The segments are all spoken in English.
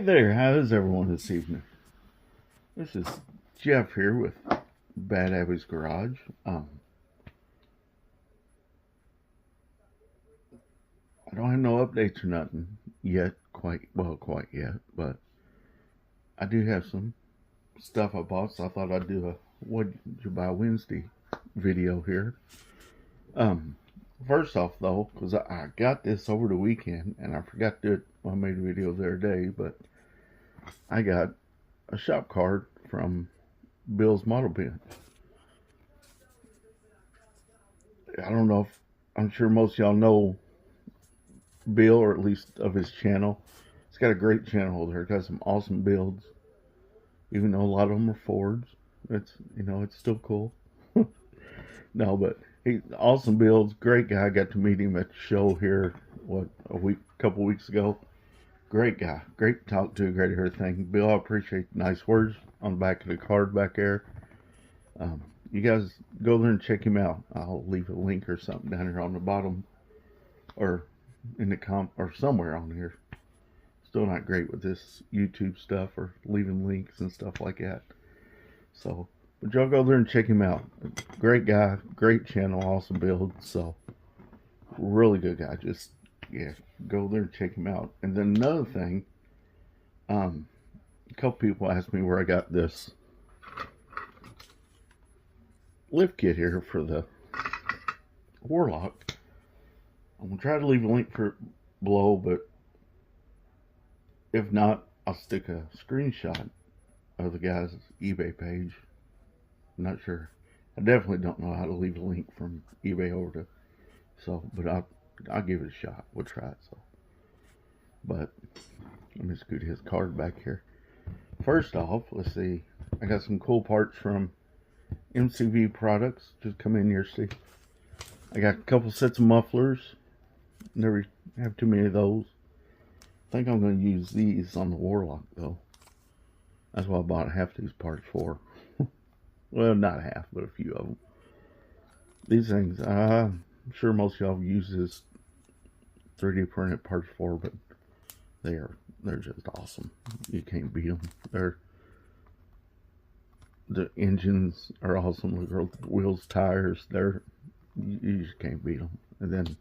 there, how is everyone this evening? This is Jeff here with Bad Abby's Garage. I don't have no updates or nothing yet, quite yet, but I do have some stuff I bought, so I thought I'd do a What'd You Buy Wednesday video here. First off though, because I got this over the weekend and I forgot to do it when I made a video the other day, but I got a shop card from Bill's Model Pen. I don't know if, I'm sure most of y'all know Bill, or at least of his channel. He's got a great channel there. Got some awesome builds, even though a lot of them are Fords. It's, you know, it's still cool. No, but he awesome builds, great guy. I got to meet him at the show here, couple weeks ago. Great guy, great to talk to, great everything. Bill, I appreciate the nice words on the back of the card back there. You guys go there and check him out. I'll leave a link or something down here on the bottom, or in the or somewhere on here. Still not great with this YouTube stuff or leaving links and stuff like that. So, but y'all go there and check him out. Great guy, great channel, awesome build. So, really good guy. Just, yeah, go there and check him out. And then another thing, a couple people asked me where I got this lift kit here for the Warlock. I'm going to try to leave a link for it below, but if not, I'll stick a screenshot of the guy's eBay page. I'm not sure. I definitely don't know how to leave a link from eBay over to, so, but I'll give it a shot. We'll try it. So, but let me scoot his card back here. First off, let's see. I got some cool parts from MCV Products. Just come in here, see. I got a couple sets of mufflers. Never have too many of those. I think I'm going to use these on the Warlock though. That's what I bought half these parts for. Well, not half, but a few of them. These things, I'm sure most of y'all use this 3D printed parts for, but they're just awesome. You can't beat them. The engines are awesome. The wheels, tires, you just can't beat them. And then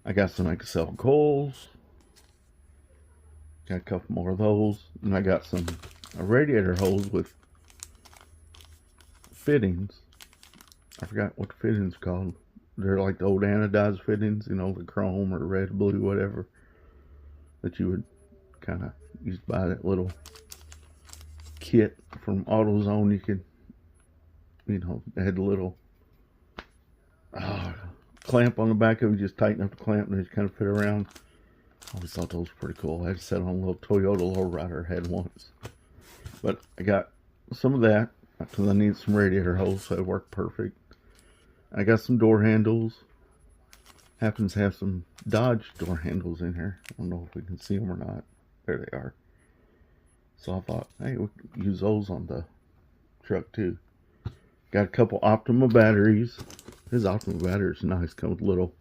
I got some Excel coils. Got a couple more of those, and I got some radiator hose with fittings. I forgot what the fittings are called. They're like the old anodized fittings, you know, the chrome or red, blue, whatever, that you would kind of use to buy that little kit from AutoZone. You could, you know, they had the little clamp on the back of it. You just tighten up the clamp and it just kind of fit around. I always thought those were pretty cool. I had to set on a little Toyota lowrider I had once. But I got some of that because I need some radiator hose, so it worked perfect. I got some door handles. Happens to have some Dodge door handles in here. I don't know if we can see them or not. There they are. So I thought, hey, we could use those on the truck too. Got a couple Optima batteries. His Optima battery is nice. Comes with little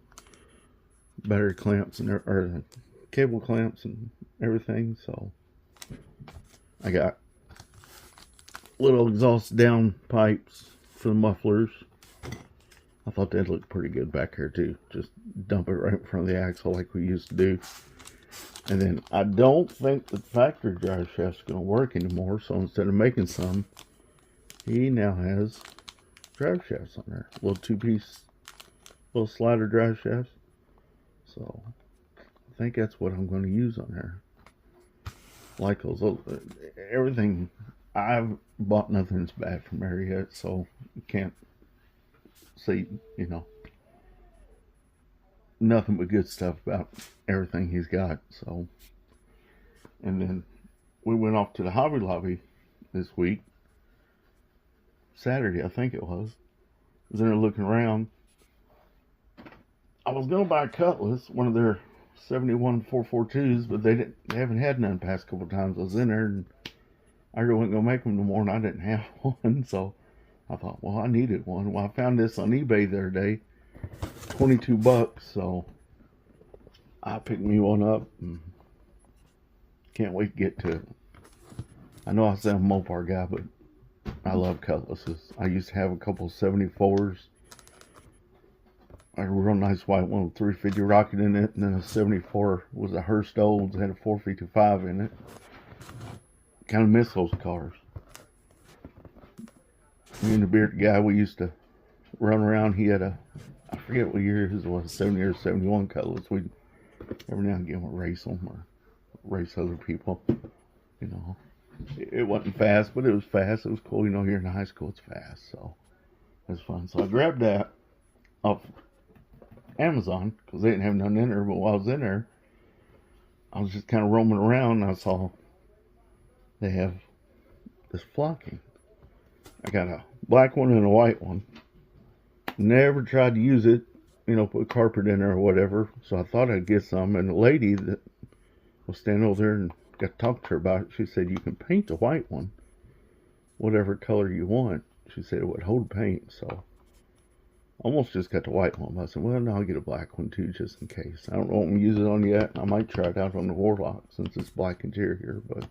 battery clamps and or cable clamps and everything. So I got little exhaust down pipes for the mufflers. I thought they'd look pretty good back here too. Just dump it right in front of the axle like we used to do. And then I don't think the factory drive shaft's going to work anymore. So instead of making some, he now has drive shafts on there. Little two-piece, little slider drive shafts. So I think that's what I'm going to use on there. Like those, everything. I've bought nothing that's bad from there yet, so you can't see, you know, nothing but good stuff about everything he's got. So, and then we went off to the Hobby Lobby this week, Saturday I think it was. I was in there looking around. I was gonna buy a Cutlass, one of their 71 442s, but they haven't had none the past couple of times I was in there, and I really wasn't gonna make them no more, and I didn't have one. So I thought, well, I needed one. Well, I found this on eBay the other day, 22 bucks. So I picked me one up, and Can't wait to get to it. I know I sound a Mopar guy, but I love cutlasses. I used to have a couple of 74s. A real nice white one with 350 rocket in it, and then a 74 was a Hurst Olds, had a 455 in it. Kind of miss those cars. Me and the bearded guy, we used to run around. He had I forget what year his was, 70 or 71 Cutlass. We'd every now and again we'd race them or race other people. You know, it wasn't fast, but it was fast. It was cool. You know, here in high school, it's fast, so it was fun. So I grabbed that off Amazon because they didn't have none in there. But while I was in there, I was just kind of roaming around, and I saw they have this flocking. I got a black one and a white one. Never tried to use it, you know, put carpet in there or whatever. So I thought I'd get some. And the lady that was standing over there and got to talk to her about it, she said, you can paint the white one whatever color you want. She said it would hold paint. So almost just got the white one. I said, well, no, I'll get a black one too, just in case. I don't know what I'm going to use it on yet. I might try it out on the Warlock since it's black interior, but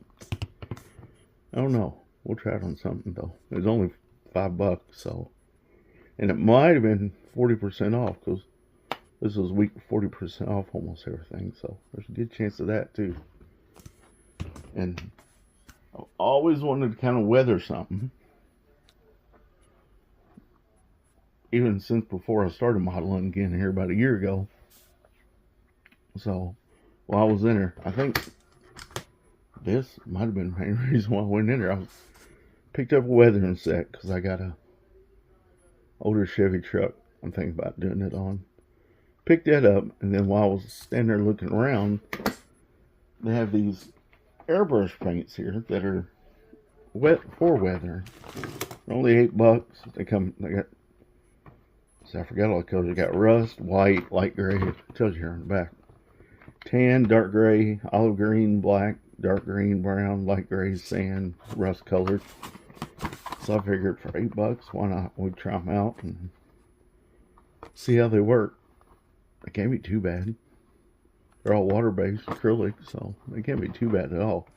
I don't know. We'll try it on something though. It was only $5, so. And it might have been 40% off because this was week 40% off almost everything. So there's a good chance of that too. And I always wanted to kind of weather something. Even since before I started modeling again here about a year ago. So while I was in there, I think this might have been the main reason why I went in there. I picked up a weathering set because I got a older Chevy truck I'm thinking about doing it on. Picked that up, and then while I was standing there looking around, they have these airbrush paints here that are wet for weathering. They're only $8. They got, so I forgot all the colors. They got rust, white, light gray. It tells you here on the back. Tan, dark gray, olive green, black, dark green, brown, light gray, sand, rust colored. So I figured for $8, why not? We'd try them out and see how they work. They can't be too bad. They're all water-based acrylic, so they can't be too bad at all.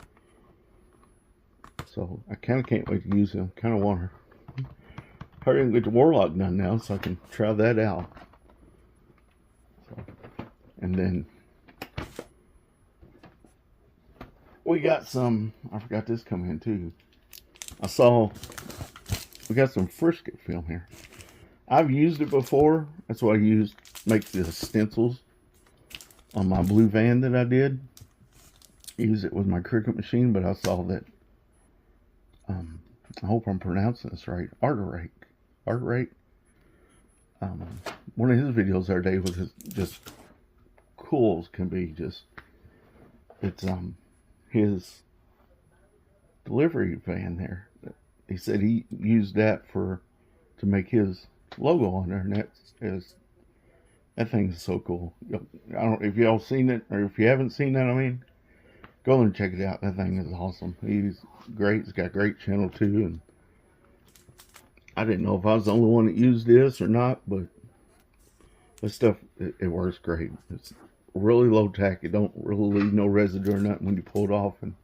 So I kind of can't wait to use them. Kind of want to hurry and get the Warlock done now so I can try that out. So, and then we got some, I forgot this come in too. I saw we got some Frisket film here. I've used it before. That's what I used to make the stencils on my blue van that I did. Use it with my Cricut machine, but I saw that, I hope I'm pronouncing this right, Art Rate. One of his videos the other day was just cool as can be. Just, it's his delivery van there. He said he used that to make his logo on there, and that thing is so cool. I don't if y'all seen it, or if you haven't seen that, I mean, go and check it out. That thing is awesome. He's great. He's got a great channel too, and I didn't know if I was the only one that used this or not, but this stuff, it works great. It's really low tack. It don't really leave no residue or nothing when you pull it off. And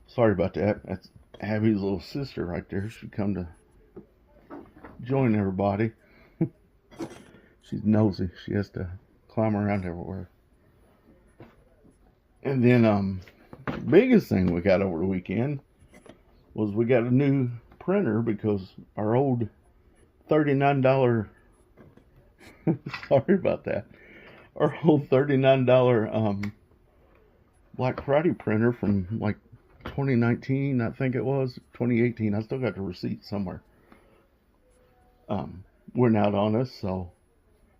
sorry about that. That's Abby's little sister right there. She come to join everybody. She's nosy. She has to climb around everywhere. And then the biggest thing we got over the weekend was we got a new printer because our old $39 sorry about that. Our old $39 Black Friday printer from like 2019, I think it was 2018. I still got the receipt somewhere. Went out on us, so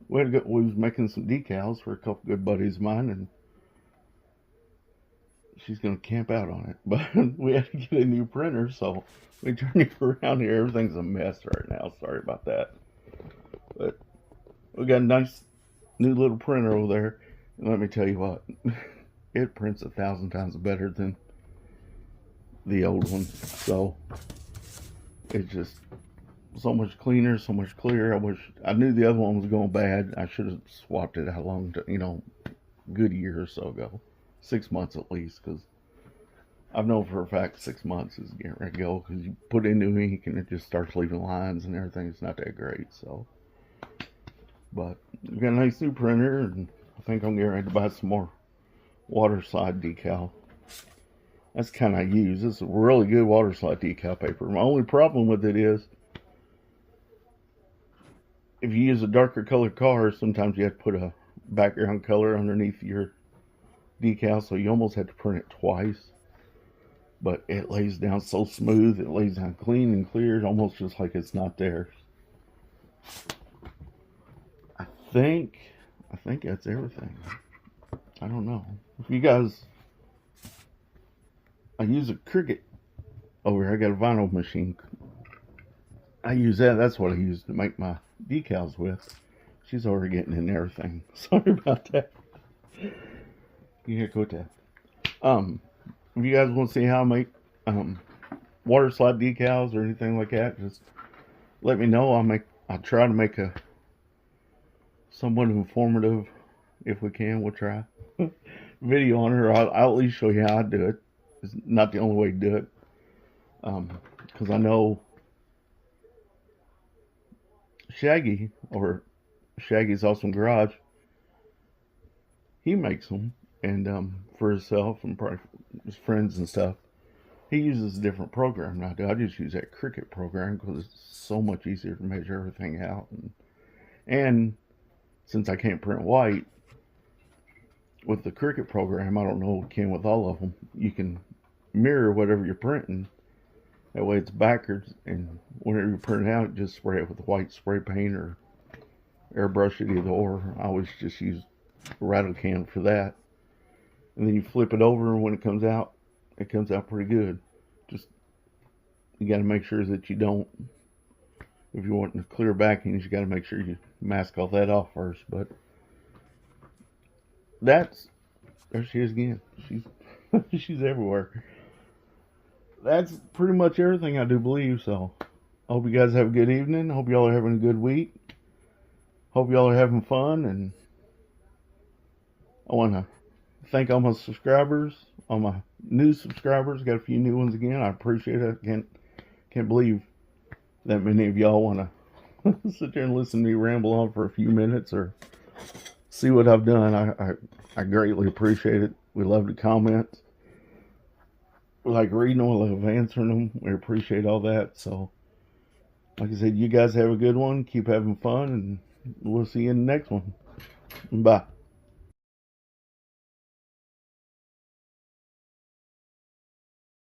we was making some decals for a couple good buddies of mine, and she's gonna camp out on it. But we had to get a new printer, so we turn it around here. Everything's a mess right now. Sorry about that. But we got a nice new little printer over there, and let me tell you what, it prints 1,000 times better than the old one. So it's just so much cleaner, so much clearer. I knew the other one was going bad. I should have swapped it out long, good year or so ago, 6 months at least, because I've known for a fact 6 months is getting ready to go, because you put in new ink and it just starts leaving lines and everything. It's not that great. So, but we've got a nice new printer, and I think I'm getting ready to buy some more water slide decal. That's the kind I use. This is a really good water slide decal paper. My only problem with it is, if you use a darker colored car, sometimes you have to put a background color underneath your decal, so you almost have to print it twice. But it lays down so smooth, it lays down clean and clear, almost just like it's not there. I think that's everything. I don't know. If you guys, I use a Cricut over here. I got a vinyl machine. I use that. That's what I use to make my decals with. She's already getting in everything. Sorry about that. You hear go that. If you guys want to see how I make water slide decals or anything like that, just let me know. I'll try to make a somewhat informative, if we can. We'll try video on it, or I'll at least show you how I do it. It's not the only way to do it, because I know Shaggy, or Shaggy's Awesome Garage, he makes them, and for himself and probably his friends and stuff. He uses a different program than I do. I just use that Cricut program because it's so much easier to measure everything out. And since I can't print white, with the Cricut program, I don't know if it can with all of them, you can mirror whatever you're printing. That way it's backwards, and whenever you print it out, just spray it with white spray paint or airbrush it, either or. I always just use rattle can for that. And then you flip it over, and when it comes out pretty good. Just, you got to make sure that you don't, if you want the clear backings, you got to make sure you mask all that off first. But there she is again. She's everywhere. That's pretty much everything, I do believe. So I hope you guys have a good evening. I hope y'all are having a good week. Hope y'all are having fun, and I want to thank all my subscribers, all my new subscribers. Got a few new ones again. I appreciate it. Can't believe that many of y'all want to sit there and listen to me ramble on for a few minutes or see what I've done. I greatly appreciate it. We love the comments. We like reading them. We love answering them. We appreciate all that. So, like I said, you guys have a good one. Keep having fun, and we'll see you in the next one. Bye.